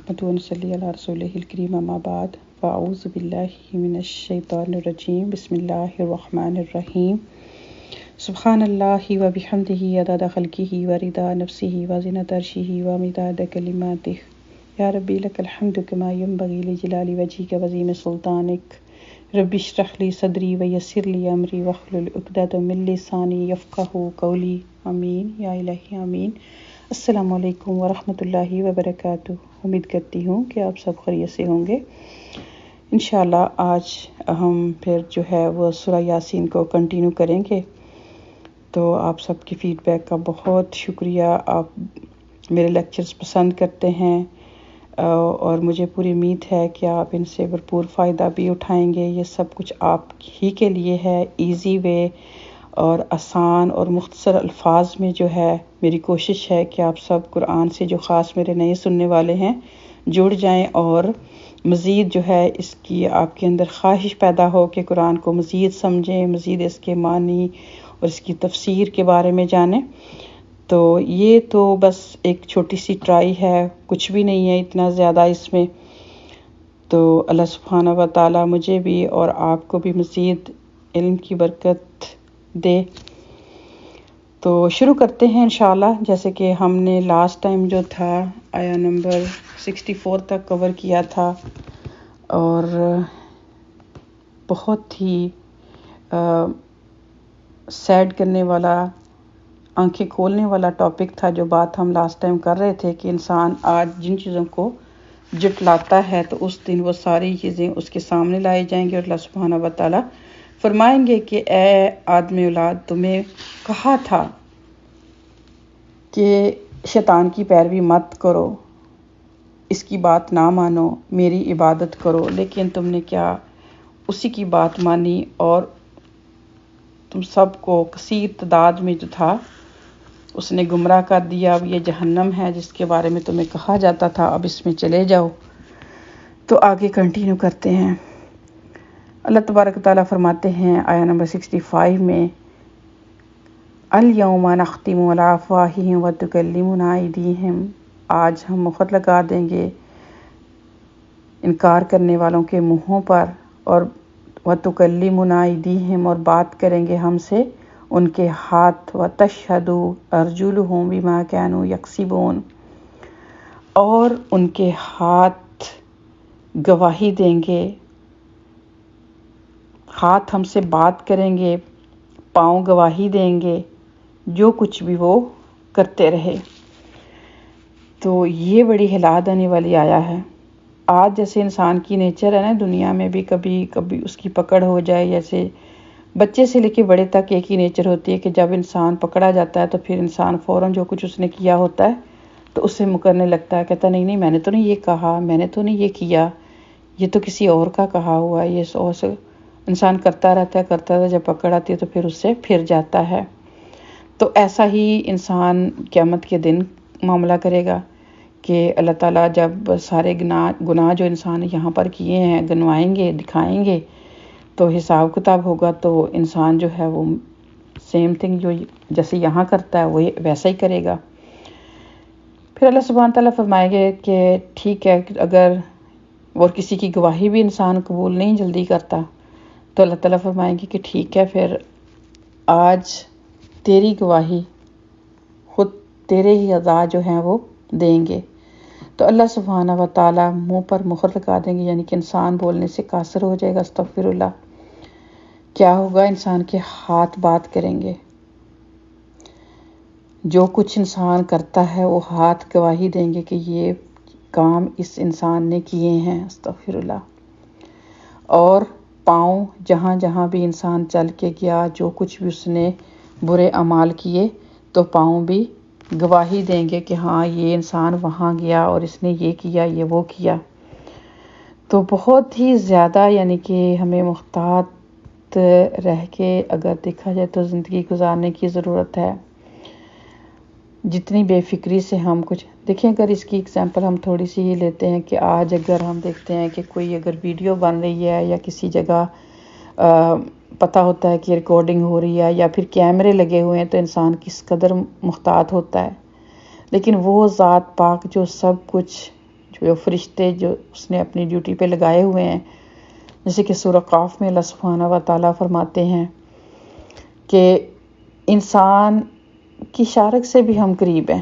نحمده ونصلي على رسوله الكريم أما بعد فأعوذ بالله من الشيطان الرجيم بسم الله الرحمن الرحيم سبحان الله وبحمده عدد خلقه ورضا نفسه وزنة عرشه ومداد كلماته يا ربي لك الحمد كما ينبغي لجلال وجهك وعظيم سلطانك رب اشرح لي صدري ويسر لي أمري واحلل عقدة من لساني يفقهوا قولي آمین یا الہی آمین۔ السلام علیکم ورحمۃ اللہ وبرکاتہ۔ امید کرتی ہوں کہ آپ سب خیریت سے ہوں گے۔ انشاءاللہ آج ہم پھر جو ہے وہ سورہ یاسین کو کنٹینیو کریں گے۔ تو آپ سب کی فیڈ بیک کا بہت شکریہ، آپ میرے لیکچرز پسند کرتے ہیں اور مجھے پوری امید ہے کہ آپ ان سے بھرپور فائدہ بھی اٹھائیں گے۔ یہ سب کچھ آپ ہی کے لیے ہے، ایزی وے اور آسان اور مختصر الفاظ میں جو ہے میری کوشش ہے کہ آپ سب قرآن سے جو خاص میرے نئے سننے والے ہیں جڑ جائیں اور مزید جو ہے اس کی آپ کے اندر خواہش پیدا ہو کہ قرآن کو مزید سمجھیں، مزید اس کے معنی اور اس کی تفسیر کے بارے میں جانیں۔ تو یہ تو بس ایک چھوٹی سی ٹرائی ہے، کچھ بھی نہیں ہے اتنا زیادہ اس میں۔ تو اللہ سبحانہ و تعالیٰ مجھے بھی اور آپ کو بھی مزید علم کی برکت دے۔ تو شروع کرتے ہیں انشاءاللہ۔ جیسے کہ ہم نے لاسٹ ٹائم جو تھا آیا نمبر 64 تک کور کیا تھا اور بہت ہی سیڈ کرنے والا، آنکھیں کھولنے والا ٹاپک تھا۔ جو بات ہم لاسٹ ٹائم کر رہے تھے کہ انسان آج جن چیزوں کو جٹلاتا ہے تو اس دن وہ ساری چیزیں اس کے سامنے لائے جائیں گے اور اللہ سبحانہ و تعالیٰ فرمائیں گے کہ اے آدم اولاد، تمہیں کہا تھا کہ شیطان کی پیروی مت کرو، اس کی بات نہ مانو، میری عبادت کرو، لیکن تم نے کیا اسی کی بات مانی اور تم سب کو کثیر تعداد میں جو تھا اس نے گمراہ کر دیا۔ اب یہ جہنم ہے جس کے بارے میں تمہیں کہا جاتا تھا، اب اس میں چلے جاؤ۔ تو آگے کنٹینیو کرتے ہیں۔ اللہ تبارک تعالیٰ فرماتے ہیں آیا نمبر 65 میں، الیوم نختم علی افواہہم وتکلمنا ایدیہم، آج ہم مہر لگا دیں گے انکار کرنے والوں کے منہوں پر، اور وتکلمنا ایدیہم، اور بات کریں گے ہم سے ان کے ہاتھ، وتشہد ارجلہم بما کانوا یکسبون، اور ان کے ہاتھ گواہی دیں گے، ہاتھ ہم سے بات کریں گے، پاؤں گواہی دیں گے جو کچھ بھی وہ کرتے رہے۔ تو یہ بڑی ہلا دینے والی آیا ہے۔ آج جیسے انسان کی نیچر ہے نا، دنیا میں بھی کبھی کبھی اس کی پکڑ ہو جائے، جیسے بچے سے لے کے بڑے تک ایک ہی نیچر ہوتی ہے کہ جب انسان پکڑا جاتا ہے تو پھر انسان فوراً جو کچھ اس نے کیا ہوتا ہے تو اس سے مکرنے لگتا ہے، کہتا نہیں میں نے تو نہیں یہ کہا، میں نے تو نہیں یہ کیا، یہ تو کسی اور کا کہا ہوا ہے، یہ سو انسان کرتا رہتا ہے، جب پکڑ آتی ہے تو پھر اس سے پھر جاتا ہے۔ تو ایسا ہی انسان قیامت کے دن معاملہ کرے گا کہ اللہ تعالیٰ جب سارے گناہ جو انسان یہاں پر کیے ہیں گنوائیں گے، دکھائیں گے، تو حساب کتاب ہوگا تو انسان جو ہے وہ سیم تھنگ جو جیسے یہاں کرتا ہے وہی ویسا ہی کرے گا۔ پھر اللہ سبحانہ تعالیٰ فرمائیں گے کہ ٹھیک ہے، اگر اور کسی کی گواہی بھی انسان قبول نہیں جلدی کرتا تو اللہ تعالیٰ فرمائیں گے کہ ٹھیک ہے، پھر آج تیری گواہی خود تیرے ہی اعضاء جو ہیں وہ دیں گے۔ تو اللہ سبحانہ و تعالیٰ منہ پر مہر لگا دیں گے، یعنی کہ انسان بولنے سے قاصر ہو جائے گا۔ استغفر اللہ۔ کیا ہوگا؟ انسان کے ہاتھ بات کریں گے، جو کچھ انسان کرتا ہے وہ ہاتھ گواہی دیں گے کہ یہ کام اس انسان نے کیے ہیں۔ استغفر اللہ۔ اور پاؤں جہاں جہاں بھی انسان چل کے گیا، جو کچھ بھی اس نے برے اعمال کیے تو پاؤں بھی گواہی دیں گے کہ ہاں یہ انسان وہاں گیا اور اس نے یہ کیا، یہ وہ کیا۔ تو بہت ہی زیادہ یعنی کہ ہمیں محتاط رہ کے اگر دیکھا جائے تو زندگی گزارنے کی ضرورت ہے۔ جتنی بے فکری سے ہم کچھ دیکھیں، اگر اس کی اگزامپل ہم تھوڑی سی ہی لیتے ہیں کہ آج اگر ہم دیکھتے ہیں کہ کوئی اگر ویڈیو بن رہی ہے یا کسی جگہ پتہ ہوتا ہے کہ ریکارڈنگ ہو رہی ہے یا پھر کیمرے لگے ہوئے ہیں تو انسان کس قدر محتاط ہوتا ہے، لیکن وہ ذات پاک جو سب کچھ جو فرشتے جو اس نے اپنی ڈیوٹی پہ لگائے ہوئے ہیں، جیسے کہ سورہ قاف میں اللہ سبحانہ و تعالیٰ فرماتے ہیں کہ انسان کی شارک سے بھی ہم قریب ہیں،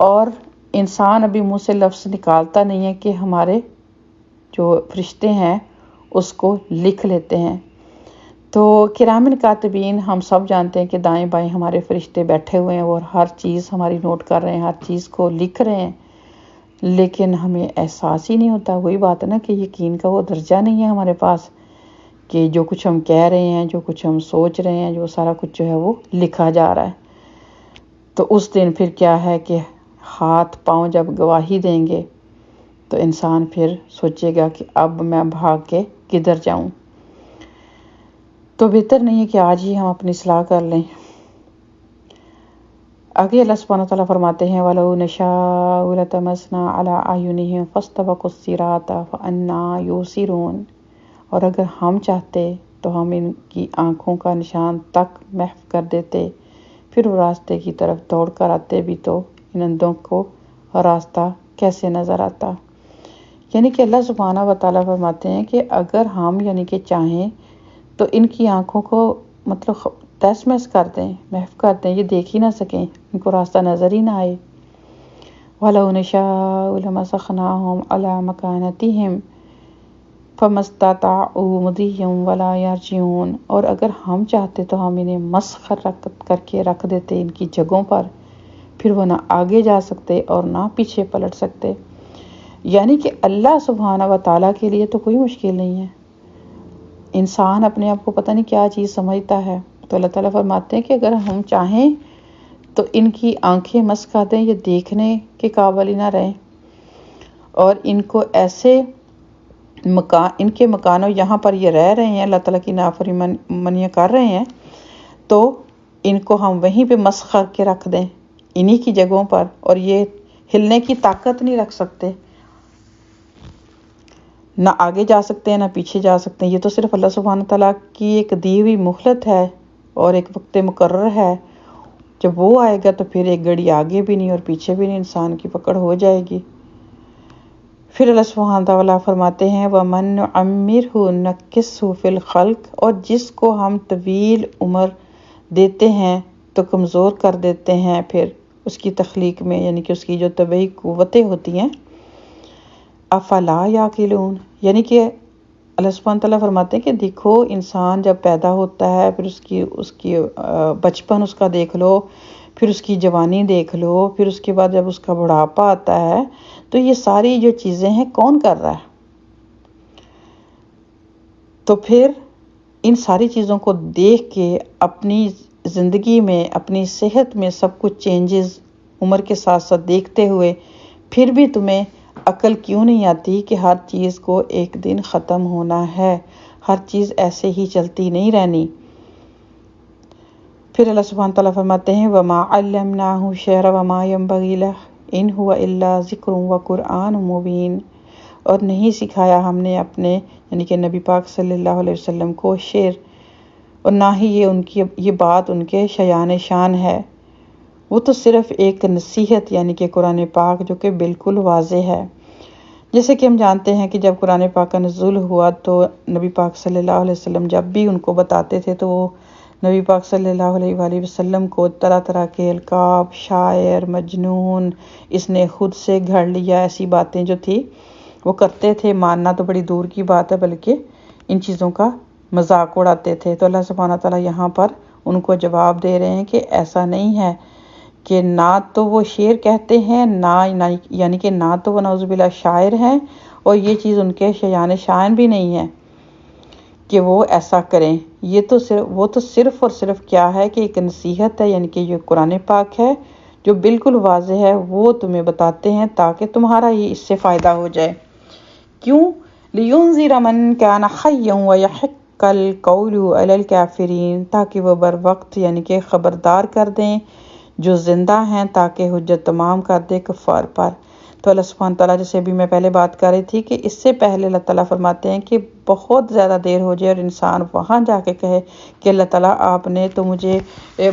اور انسان ابھی منہ سے لفظ نکالتا نہیں ہے کہ ہمارے جو فرشتے ہیں اس کو لکھ لیتے ہیں۔ تو کرامن کاتبین ہم سب جانتے ہیں کہ دائیں بائیں ہمارے فرشتے بیٹھے ہوئے ہیں اور ہر چیز ہماری نوٹ کر رہے ہیں، ہر چیز کو لکھ رہے ہیں، لیکن ہمیں احساس ہی نہیں ہوتا۔ وہی بات ہے نا کہ یقین کا وہ درجہ نہیں ہے ہمارے پاس کہ جو کچھ ہم کہہ رہے ہیں، جو کچھ ہم سوچ رہے ہیں، جو سارا کچھ جو ہے وہ لکھا جا رہا ہے۔ تو اس دن پھر کیا ہے کہ ہاتھ پاؤں جب گواہی دیں گے تو انسان پھر سوچے گا کہ اب میں بھاگ کے کدھر جاؤں۔ تو بہتر نہیں ہے کہ آج ہی ہم اپنی اصلاح کر لیں۔ آگے اللہ سبحانہ وتعالیٰ فرماتے ہیں وَلَوْ نَشَاءُ لَطَمَسْنَا عَلَىٰ أَعْيُنِهِمْ فَاسْتَبَقُوا الصِّرَاطَ فَأَنَّىٰ يُبْصِرُونَ، اور اگر ہم چاہتے تو ہم ان کی آنکھوں کا نشان تک محو کر دیتے، پھر وہ راستے کی طرف دوڑ کر آتے بھی تو ان اندھوں کو راستہ کیسے نظر آتا۔ یعنی کہ اللہ سبحانہ و تعالیٰ فرماتے ہیں کہ اگر ہم یعنی کہ چاہیں تو ان کی آنکھوں کو مطلب تہس محس کر دیں، محو کر دیں، یہ دیکھ ہی نہ سکیں، ان کو راستہ نظر ہی نہ آئے۔ وَلَوْ نَشَاءُ لَمَسَخْنَاهُمْ عَلَىٰ مَكَانَتِهِمْ فَمَا اسْتَطَاعُوا مُضِيًّا وَلَا يَرْجِعُونَ، اور اگر ہم چاہتے تو ہم انہیں مسخ کر کے رکھ دیتے ان کی جگہوں پر، پھر وہ نہ آگے جا سکتے اور نہ پیچھے پلٹ سکتے۔ یعنی کہ اللہ سبحانہ و تعالیٰ کے لیے تو کوئی مشکل نہیں ہے، انسان اپنے آپ کو پتہ نہیں کیا چیز سمجھتا ہے۔ تو اللہ تعالیٰ فرماتے ہیں کہ اگر ہم چاہیں تو ان کی آنکھیں مسخ کر دیں، یہ دیکھنے کے قابل ہی نہ رہیں، اور ان کو ایسے ان کے مکانوں یہاں پر یہ رہ رہے ہیں، اللہ تعالیٰ کی نافرمانیاں کر رہے ہیں، تو ان کو ہم وہیں پہ مسخ کر کے رکھ دیں انہی کی جگہوں پر، اور یہ ہلنے کی طاقت نہیں رکھ سکتے، نہ آگے جا سکتے ہیں نہ پیچھے جا سکتے ہیں۔ یہ تو صرف اللہ سبحانہ تعالیٰ کی ایک دی ہوئی مہلت ہے اور ایک وقت مقرر ہے، جب وہ آئے گا تو پھر ایک گھڑی آگے بھی نہیں اور پیچھے بھی نہیں، انسان کی پکڑ ہو جائے گی۔ پھر اللہ سبحانہ تعالیٰ فرماتے ہیں وَمَن نُعَمِّرْهُ نَكِّسْهُ فِي الْخَلْقِ، اور جس کو ہم طویل عمر دیتے ہیں تو کمزور کر دیتے ہیں پھر اس کی تخلیق میں، یعنی کہ اس کی جو طبعی قوتیں ہوتی ہیں۔ افلا یعقلون، یعنی کہ اللہ سبحانہ تعالیٰ فرماتے ہیں کہ دیکھو انسان جب پیدا ہوتا ہے، پھر اس کی بچپن اس کا دیکھ لو، پھر اس کی جوانی دیکھ لو، پھر اس کے بعد جب اس کا بڑھاپا آتا ہے، تو یہ ساری جو چیزیں ہیں کون کر رہا ہے؟ تو پھر ان ساری چیزوں کو دیکھ کے اپنی زندگی میں، اپنی صحت میں سب کچھ چینجز عمر کے ساتھ ساتھ دیکھتے ہوئے پھر بھی تمہیں عقل کیوں نہیں آتی کہ ہر چیز کو ایک دن ختم ہونا ہے، ہر چیز ایسے ہی چلتی نہیں رہنی۔ پھر اللہ سبحانہ تعالیٰ فرماتے ہیں وَمَا عَلَّمْنَاهُ الشِّعْرَ وَمَا يَنبَغِي لَهُ إِنْ هُوَ إِلَّا ذِكْرٌ وَقُرْآنٌ مُبِينٌ، اور نہیں سکھایا ہم نے اپنے یعنی کہ نبی پاک صلی اللہ علیہ وسلم کو شعر، اور نہ ہی یہ بات ان کے شایان شان ہے، وہ تو صرف ایک نصیحت یعنی کہ قرآن پاک جو کہ بالکل واضح ہے۔ جیسے کہ ہم جانتے ہیں کہ جب قرآن پاک کا نزول ہوا تو نبی پاک صلی اللہ علیہ وسلم جب بھی ان کو بتاتے تھے تو وہ نبی پاک صلی اللہ علیہ وآلہ وسلم کو طرح طرح کے القاب، شاعر، مجنون، اس نے خود سے گھڑ لیا، ایسی باتیں جو تھی وہ کرتے تھے، ماننا تو بڑی دور کی بات ہے، بلکہ ان چیزوں کا مذاق اڑاتے تھے۔ تو اللہ سبحانہ تعالیٰ یہاں پر ان کو جواب دے رہے ہیں کہ ایسا نہیں ہے، کہ نہ تو وہ شعر کہتے ہیں، نہ یعنی کہ نہ تو وہ نعوذ باللہ شاعر ہیں، اور یہ چیز ان کے شایان شان بھی نہیں ہے کہ وہ ایسا کریں۔ وہ تو صرف اور صرف کیا ہے کہ ایک نصیحت ہے، یعنی کہ یہ قرآن پاک ہے جو بالکل واضح ہے، وہ تمہیں بتاتے ہیں تاکہ تمہارا ہی اس سے فائدہ ہو جائے۔ کیوں؟ لِيُنذِرَ مَن كَانَ حَيًّا وَيَحِقَّ الْقَوْلُ عَلَى الْكَافِرِينَ، تاکہ وہ بر وقت یعنی کہ خبردار کر دیں جو زندہ ہیں، تاکہ حجت تمام کر دے کفار پر۔ تو اللہ سبحانہ تعالیٰ، جیسے بھی میں پہلے بات کر رہی تھی کہ اس سے پہلے اللہ تعالیٰ فرماتے ہیں کہ بہت زیادہ دیر ہو جائے اور انسان وہاں جا کے کہے کہ اللہ تعالیٰ آپ نے تو مجھے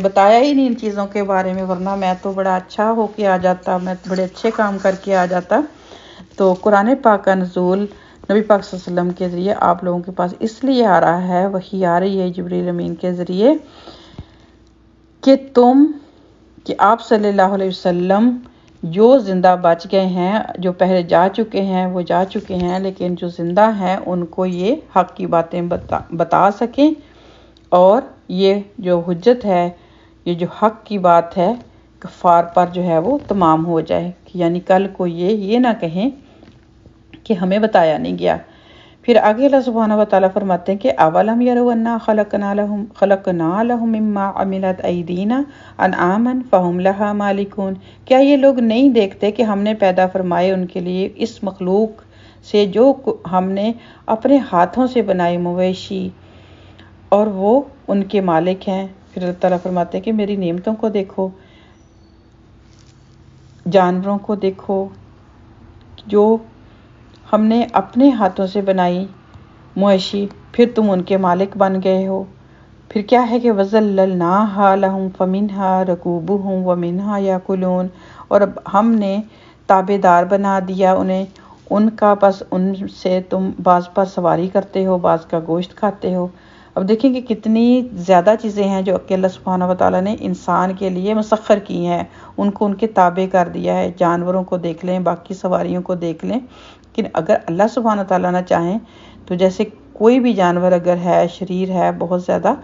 بتایا ہی نہیں ان چیزوں کے بارے میں، ورنہ میں تو بڑا اچھا ہو کے آ جاتا، میں بڑے اچھے کام کر کے آ جاتا۔ تو قرآن پاک کا نزول نبی پاک صلی اللہ علیہ وسلم کے ذریعے آپ لوگوں کے پاس اس لیے آ رہا ہے، وحی آ رہی ہے جبریل امین کے ذریعے، کہ آپ صلی اللہ علیہ وسلم جو زندہ بچ گئے ہیں، جو پہلے جا چکے ہیں وہ جا چکے ہیں، لیکن جو زندہ ہیں ان کو یہ حق کی باتیں بتا سکیں، اور یہ جو حجت ہے، یہ جو حق کی بات ہے کفار پر جو ہے وہ تمام ہو جائے، یعنی کل کو یہ نہ کہیں کہ ہمیں بتایا نہیں گیا۔ پھر آگے اللہ سبحانہ و تعالیٰ فرماتے ہیں کہ اولم یروا انا خلقنا لهم مما عملت ایدینا انعاما فهم لها مالکون، کیا یہ لوگ نہیں دیکھتے کہ ہم نے پیدا فرمائے ان کے لیے اس مخلوق سے جو ہم نے اپنے ہاتھوں سے بنائی مویشی، اور وہ ان کے مالک ہیں۔ پھر اللہ تعالیٰ فرماتے ہیں کہ میری نعمتوں کو دیکھو، جانوروں کو دیکھو جو ہم نے اپنے ہاتھوں سے بنائی مویشی، پھر تم ان کے مالک بن گئے ہو۔ پھر کیا ہے کہ وَذَلَّلْنَاهَا لَهُمْ فَمِنْهَا رَكُوبُهُمْ وَمِنْهَا يَأْكُلُونَ، اور اب ہم نے تابع دار بنا دیا انہیں ان کا، بس ان سے تم بعض پر سواری کرتے ہو، بعض کا گوشت کھاتے ہو۔ اب دیکھیں کہ کتنی زیادہ چیزیں ہیں جو کہ اللہ سبحانہ و تعالیٰ نے انسان کے لیے مسخر کی ہیں، ان کو ان کے تابع کر دیا ہے۔ جانوروں کو دیکھ لیں، باقی سواریوں کو دیکھ لیں، لیکن اگر اللہ سبحانہ و تعالیٰ نہ چاہیں تو جیسے کوئی بھی جانور اگر ہے، شریر ہے بہت زیادہ،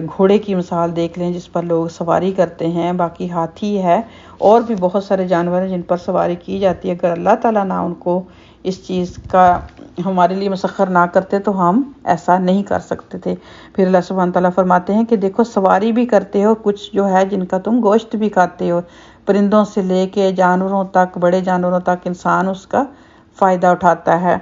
گھوڑے کی مثال دیکھ لیں جس پر لوگ سواری کرتے ہیں، باقی ہاتھی ہے، اور بھی بہت سارے جانور ہیں جن پر سواری کی جاتی ہے، اگر اللہ تعالیٰ نہ ان کو اس چیز کا ہمارے لیے مسخر نہ کرتے تو ہم ایسا نہیں کر سکتے تھے۔ پھر اللہ سبحانہ تعالیٰ فرماتے ہیں کہ دیکھو سواری بھی کرتے ہو، کچھ جو ہے جن کا تم گوشت بھی کھاتے ہو، پرندوں سے لے کے جانوروں تک، بڑے جانوروں تک انسان اس کا فائدہ اٹھاتا ہے۔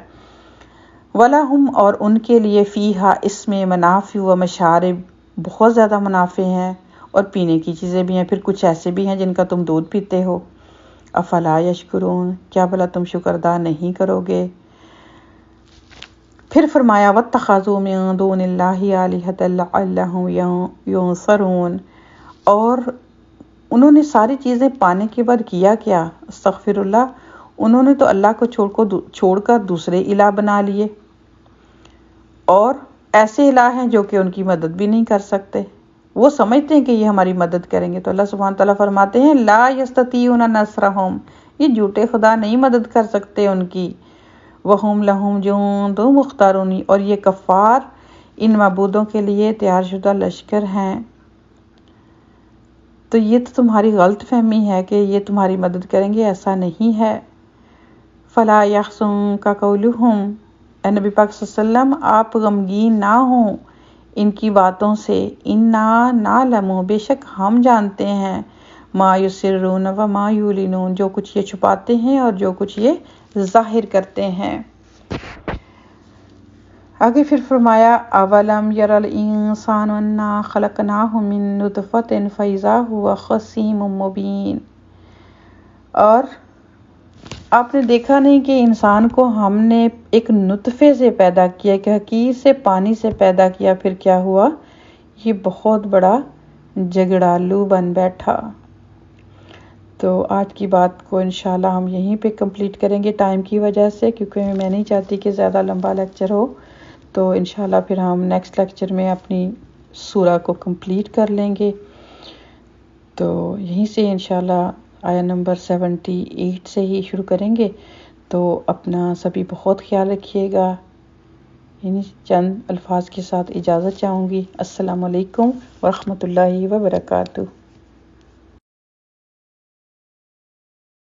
وَلَهُمْ، اور ان کے لیے فیہا، اس میں منافع و مشارب، بہت زیادہ منافع ہیں، اور پینے کی چیزیں بھی ہیں، پھر کچھ ایسے بھی ہیں جن کا تم دودھ پیتے ہو۔ افلا یشکرون، کیا بھلا تم شکر ادا نہیں کرو گے؟ پھر فرمایا وَاتَّخَذُوا مِن دُونِ اللَّهِ آلِهَةً لَعَلَّهُمْ يُنصَرُونَ، اور انہوں نے ساری چیزیں پانے کے بعد کیا کیا؟ استغفر اللہ، انہوں نے تو اللہ کو چھوڑ کر دوسرے الہ بنا لیے، اور ایسے الہ ہیں جو کہ ان کی مدد بھی نہیں کر سکتے، وہ سمجھتے ہیں کہ یہ ہماری مدد کریں گے۔ تو اللہ سبحانہ تعالیٰ فرماتے ہیں لا یستطیعون نصرہم، یہ جھوٹے خدا نہیں مدد کر سکتے ان کی۔ وہم لہم جند مختارون، اور یہ کفار ان معبودوں کے لیے تیار شدہ لشکر ہیں۔ تو یہ تو تمہاری غلط فہمی ہے کہ یہ تمہاری مدد کریں گے، ایسا نہیں ہے۔ فلا یحزنک قولہم، اے نبی پاک صلی اللہ علیہ وسلم آپ غمگین نہ ہوں ان کی باتوں سے۔ انا نعلم، بے شک ہم جانتے ہیں، ما یسرون و ما یعلنون، جو کچھ یہ چھپاتے ہیں اور جو کچھ یہ ظاہر کرتے ہیں۔ آگے پھر فرمایا اولم یر الانسان انا خلقناہ من نطفۃ فاذا هو خصیم مبین، اور آپ نے دیکھا نہیں کہ انسان کو ہم نے ایک نطفے سے پیدا کیا، کہ حقیر سے پانی سے پیدا کیا، پھر کیا ہوا؟ یہ بہت بڑا جگڑالو بن بیٹھا۔ تو آج کی بات کو انشاءاللہ ہم یہیں پہ کمپلیٹ کریں گے ٹائم کی وجہ سے، کیونکہ میں نہیں چاہتی کہ زیادہ لمبا لیکچر ہو۔ تو انشاءاللہ پھر ہم نیکسٹ لیکچر میں اپنی سورہ کو کمپلیٹ کر لیں گے۔ تو یہیں سے انشاءاللہ آیا نمبر 78 سے ہی شروع کریں گے۔ تو اپنا سبھی بہت خیال رکھیے گا، یعنی چند الفاظ کے ساتھ اجازت چاہوں گی۔ السلام علیکم ورحمۃ اللہ وبرکاتہ۔